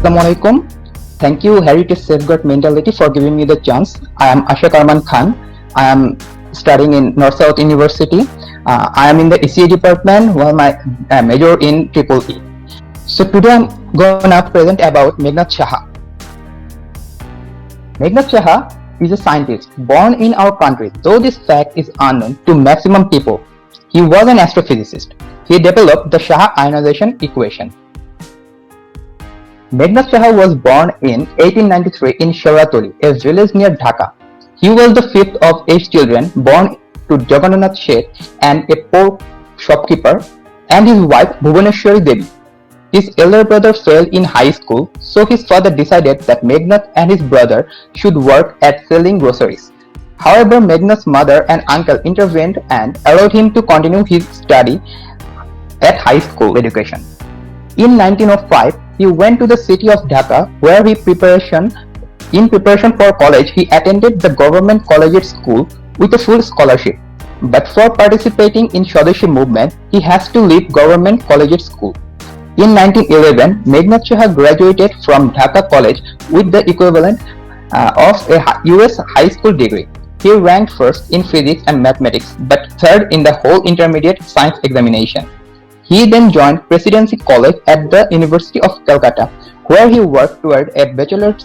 Assalamualaikum. Thank you, Heritage Safeguard Mentality, for giving me the chance. I am Ashaq Arman Khan. I am studying in North South University. I am in the ECA department while my major in EEE. So today I'm gonna present about Meghnad Saha. Meghnad Saha is a scientist born in our country, though this fact is unknown to maximum people. He was an astrophysicist. He developed the Saha ionization equation. Meghnad Saha was born in 1893 in Shauratoli, a village near Dhaka. He was the fifth of 8 children born to Jagannath Sheth and a poor shopkeeper, and his wife Bhuvaneshwari Devi. His elder brother failed in high school, so his father decided that Meghnad and his brother should work at selling groceries. However, Meghnad's mother and uncle intervened and allowed him to continue his study at high school education. In 1905, he went to the city of Dhaka, where in preparation for college, he attended the government collegiate school with a full scholarship. But for participating in Swadeshi movement, he has to leave government collegiate school. In 1911, Meghnad Saha graduated from Dhaka College with the equivalent of a US high school degree. He ranked first in physics and mathematics, but third in the whole intermediate science examination. He then joined Presidency College at the University of Calcutta, where he worked toward a bachelor's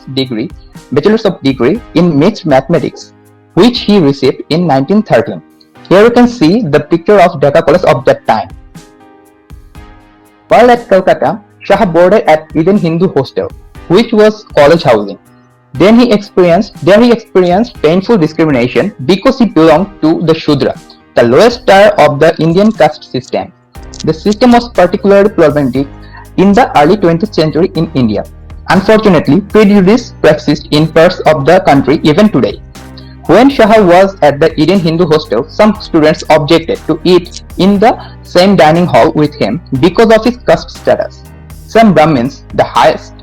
of degree in mixed mathematics, which he received in 1913. Here you can see the picture of Dhaka College of that time. While at Calcutta, Saha boarded at Eden Hindu Hostel, which was college housing. There he experienced painful discrimination because he belonged to the Shudra, the lowest tier of the Indian caste system. The system was particularly problematic in the early 20th century in India. Unfortunately, prejudice persists in parts of the country even today. When Saha was at the Eden Hindu Hostel, some students objected to eat in the same dining hall with him because of his caste status. Some Brahmins, the highest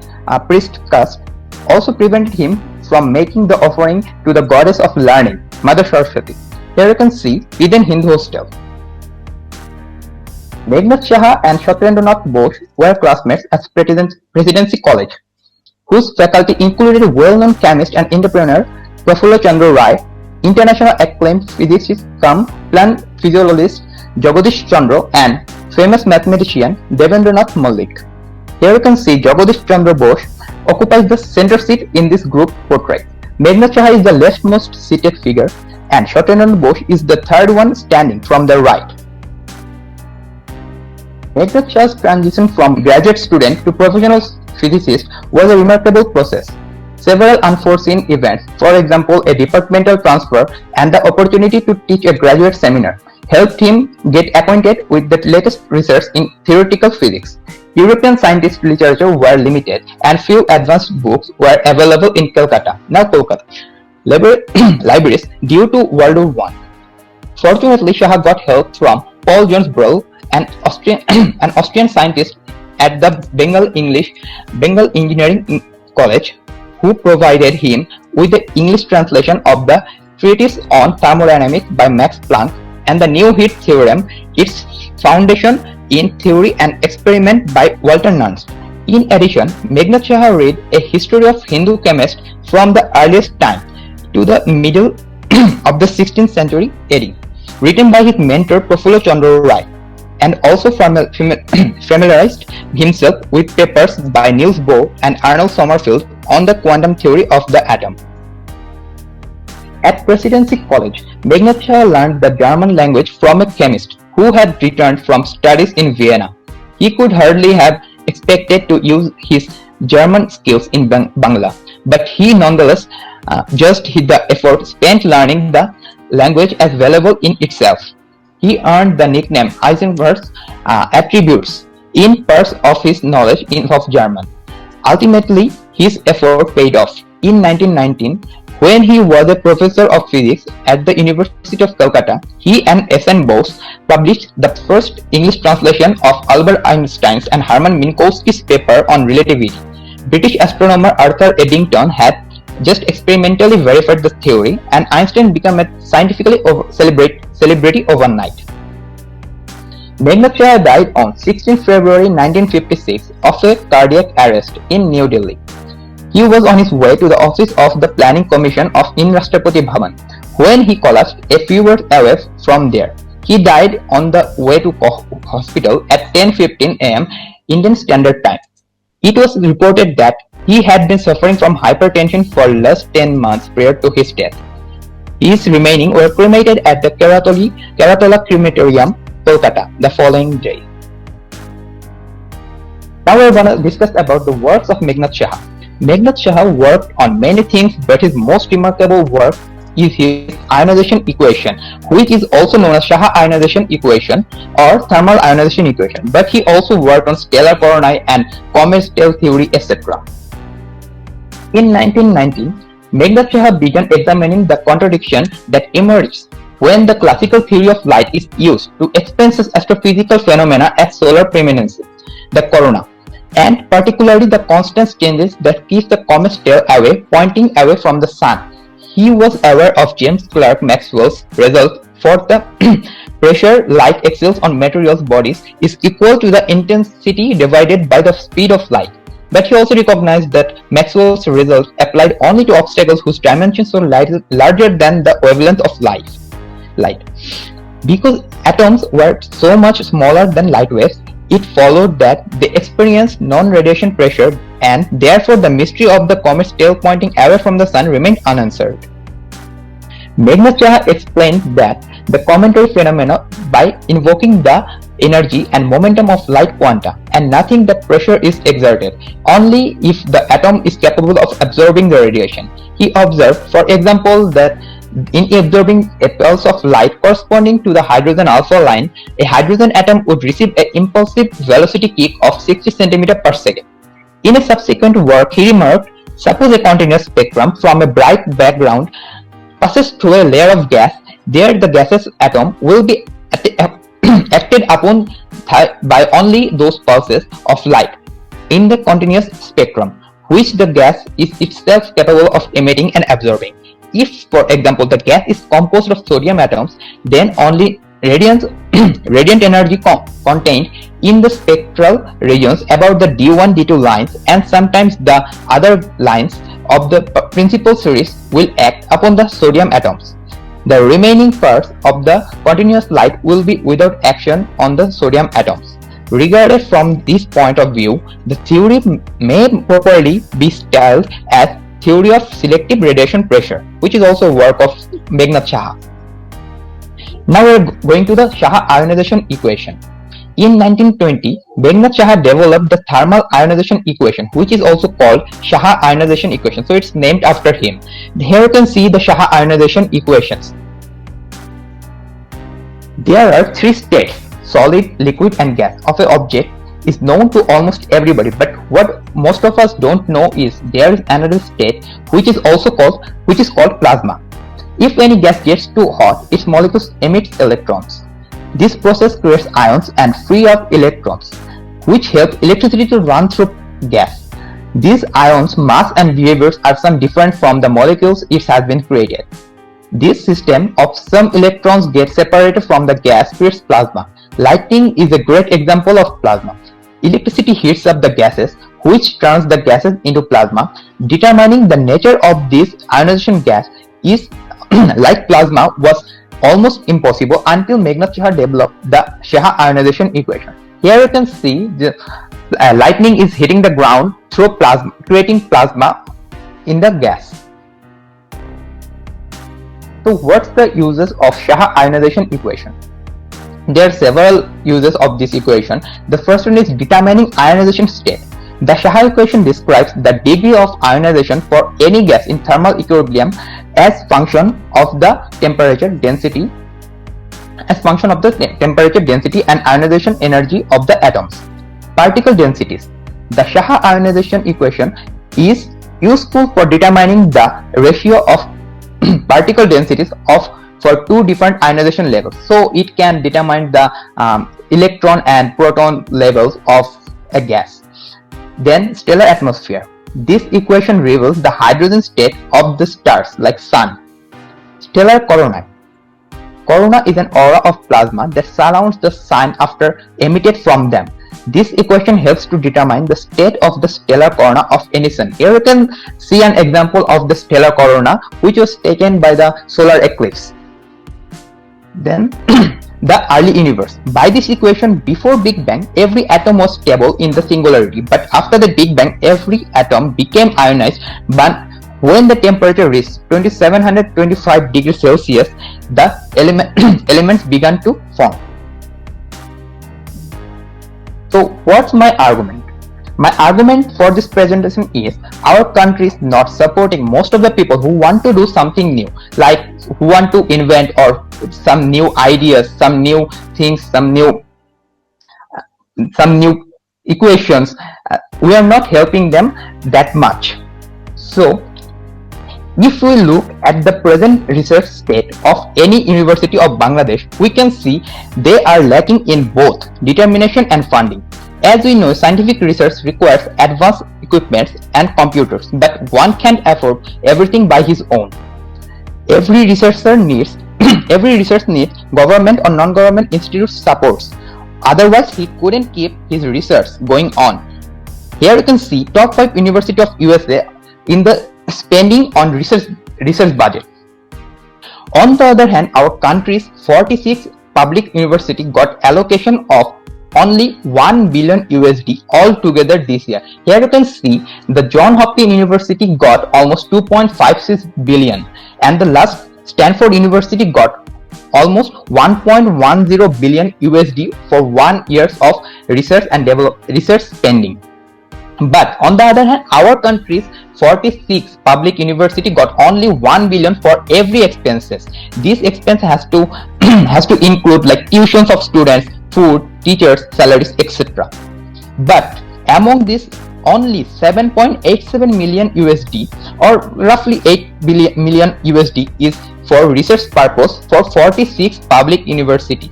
priest caste, also prevented him from making the offering to the goddess of learning, Mother Saraswati. Here you can see Eden Hindu Hostel. Meghnad Saha and Satyendranath Bose were classmates at Presidency College, whose faculty included well-known chemist and entrepreneur Prafulla Chandra Ray, international acclaimed physicist cum plant physiologist Jagadish Chandra, and famous mathematician Devendranath Mallik. Here you can see Jagadish Chandra Bose occupies the center seat in this group portrait. Meghnad Saha is the leftmost seated figure, and Satyendranath Bose is the third one standing from the right. Meghnad Saha's transition from graduate student to professional physicist was a remarkable process. Several unforeseen events, for example a departmental transfer and the opportunity to teach a graduate seminar, helped him get acquainted with the latest research in theoretical physics. European scientific literature were limited and few advanced books were available in Calcutta, now Kolkata, libraries due to World War I. Fortunately, Saha got help from Paul Jones Brill, an Austrian scientist at the Bengal Engineering College, who provided him with the English translation of the Treatise on Thermodynamics by Max Planck and the New Heat Theorem, its foundation in theory and experiment by Walter Nernst. In addition, Meghnad Saha read a history of Hindu chemists from the earliest time to the middle of the 16th century AD, written by his mentor Prafulla Chandra Ray, and also familiarized himself with papers by Niels Bohr and Arnold Sommerfeld on the quantum theory of the atom. At Presidency College, Meghnad Saha learned the German language from a chemist who had returned from studies in Vienna. He could hardly have expected to use his German skills in Bangla, but he nonetheless judged the effort spent learning the language as valuable in itself. He earned the nickname Heisenberg's attributes in part of his knowledge of German. Ultimately, his effort paid off. In 1919, when he was a professor of physics at the University of Calcutta, he and S.N. Bose published the first English translation of Albert Einstein's and Hermann Minkowski's paper on relativity. British astronomer Arthur Eddington had just experimentally verified the theory, and Einstein became a scientifically celebrity overnight. Meghnad Saha died on 16 February 1956 of a cardiac arrest in New Delhi. He was on his way to the office of the Planning Commission of in Rashtrapati Bhavan when he collapsed a few words away from there. He died on the way to hospital at 10:15 am Indian Standard Time. It was reported that he had been suffering from hypertension for last 10 months prior to his death. His remains were cremated at the Karatala Crematorium, Kolkata, the following day. Now we're going to discuss about the works of Meghnad Saha. Meghnad Saha worked on many things, but his most remarkable work is his ionization equation, which is also known as Saha ionization equation or thermal ionization equation. But he also worked on stellar coronae and comet tail theory, etc. In 1919, Meghnad Saha began examining the contradiction that emerges when the classical theory of light is used to explain such astrophysical phenomena as solar preeminences, the corona, and particularly the constant changes that keep the comet's tail away, pointing away from the sun. He was aware of James Clerk Maxwell's result for the pressure light exerts on materials bodies is equal to the intensity divided by the speed of light. But he also recognized that Maxwell's results applied only to obstacles whose dimensions were larger than the wavelength of light. Because atoms were so much smaller than light waves, it followed that they experienced non-radiation pressure, and therefore the mystery of the comet's tail pointing away from the sun remained unanswered. Meghnad Saha explained that the cometary phenomena by invoking the energy and momentum of light quanta, and nothing that pressure is exerted, only if the atom is capable of absorbing the radiation. He observed, for example, that in absorbing a pulse of light corresponding to the hydrogen alpha line, a hydrogen atom would receive an impulsive velocity kick of 60 cm per second. In a subsequent work, he remarked, suppose a continuous spectrum from a bright background passes through a layer of gas, there the gaseous atom will be acted upon by only those pulses of light in the continuous spectrum, which the gas is itself capable of emitting and absorbing. If, for example, the gas is composed of sodium atoms, then only radiant energy contained in the spectral regions about the D1, D2 lines, and sometimes the other lines of the principal series will act upon the sodium atoms. The remaining parts of the continuous light will be without action on the sodium atoms. Regarded from this point of view, the theory may properly be styled as theory of selective radiation pressure, which is also a work of Meghnad Saha. Now we are going to the Saha ionization equation. In 1920, Meghnad Saha developed the thermal ionization equation, which is also called Saha ionization equation. So it's named after him. Here you can see the Saha ionization equations. There are three states, solid, liquid and gas, of an object is known to almost everybody, but what most of us don't know is there is another state which is called plasma. If any gas gets too hot, its molecules emit electrons. This process creates ions and free up electrons, which help electricity to run through gas. These ions' mass and behaviors are some different from the molecules it has been created. This system of some electrons get separated from the gas creates plasma. Lightning is a great example of plasma. Electricity heats up the gases, which turns the gases into plasma. Determining the nature of this ionization gas is like plasma was almost impossible until Meghnad Saha developed the Saha ionization equation. Here you can see the lightning is hitting the ground through plasma, creating plasma in the gas. So what's the uses of Saha ionization equation? There are several uses of this equation. The first one is determining ionization state. The Saha equation describes the degree of ionization for any gas in thermal equilibrium as function of the temperature density and ionization energy of the atoms. Particle densities. The Saha ionization equation is useful for determining the ratio of particle densities for two different ionization levels. So it can determine the electron and proton levels of a gas. Then stellar atmosphere. This equation reveals the hydrogen state of the stars like sun. Stellar coronae. Corona is an aura of plasma that surrounds the sun after emitted from them. This equation helps to determine the state of the stellar corona of any sun. Here you can see an example of the stellar corona which was taken by the solar eclipse. Then the early universe. By this equation, before Big Bang, every atom was stable in the singularity, but after the Big Bang, every atom became ionized. But when the temperature reached 2725 degrees Celsius, the elements began to form. So what's my argument? My argument for this presentation is our country is not supporting most of the people who want to do something new, like who want to invent or some new ideas, some new things, some new equations. We are not helping them that much. So if we look at the present research state of any university of Bangladesh, we can see they are lacking in both determination and funding. As we know, scientific research requires advanced equipment and computers, but one can't afford everything by his own. Every researcher needs government or non-government institute supports. Otherwise, he couldn't keep his research going on. Here you can see top 5 university of USA in the spending on research budget. On the other hand, our country's 46 public university got allocation of only 1 billion USD altogether this year. Here you can see the Johns Hopkins University got almost 2.56 billion, and the last Stanford University got almost 1.10 billion USD for 1 year of research and research spending. But on the other hand, our country's 46 public university got only 1 billion for every expenses. This expense has to include like tuitions of students, food, teachers, salaries, etc. But among this, only 7.87 million USD or roughly 8 million USD is for research purpose for 46 public universities,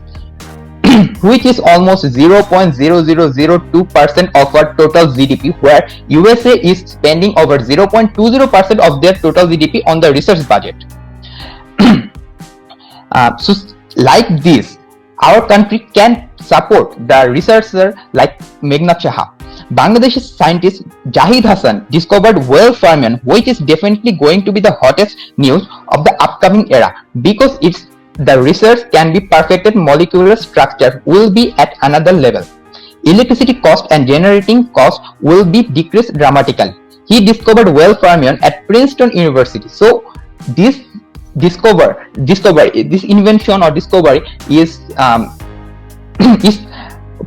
which is almost 0.0002% of our total GDP, where USA is spending over 0.20% of their total GDP on the research budget. So like this, our country can support the researcher like Meghna Chaha. Bangladeshi scientist Jahid Hassan discovered whale fermion, which is definitely going to be the hottest news of the upcoming era, because the research can be perfected, molecular structure will be at another level. Electricity cost and generating cost will be decreased dramatically. He discovered whale fermion at Princeton University. So this invention or discovery is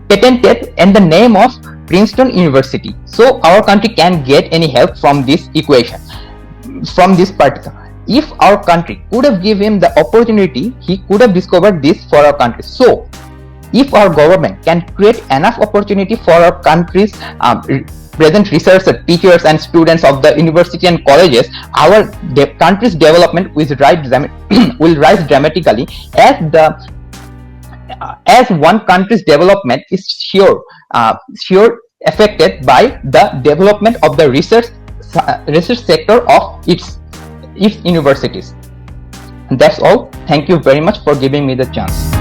patented in the name of Princeton University. So our country can get any help from this equation, from this particular. If our country could have given him the opportunity, he could have discovered this for our country. So if our government can create enough opportunity for our country's present researchers, teachers and students of the university and colleges, our country's development will rise dramatically, as one country's development is sure affected by the development of the research sector of its universities. That's all. Thank you very much for giving me the chance.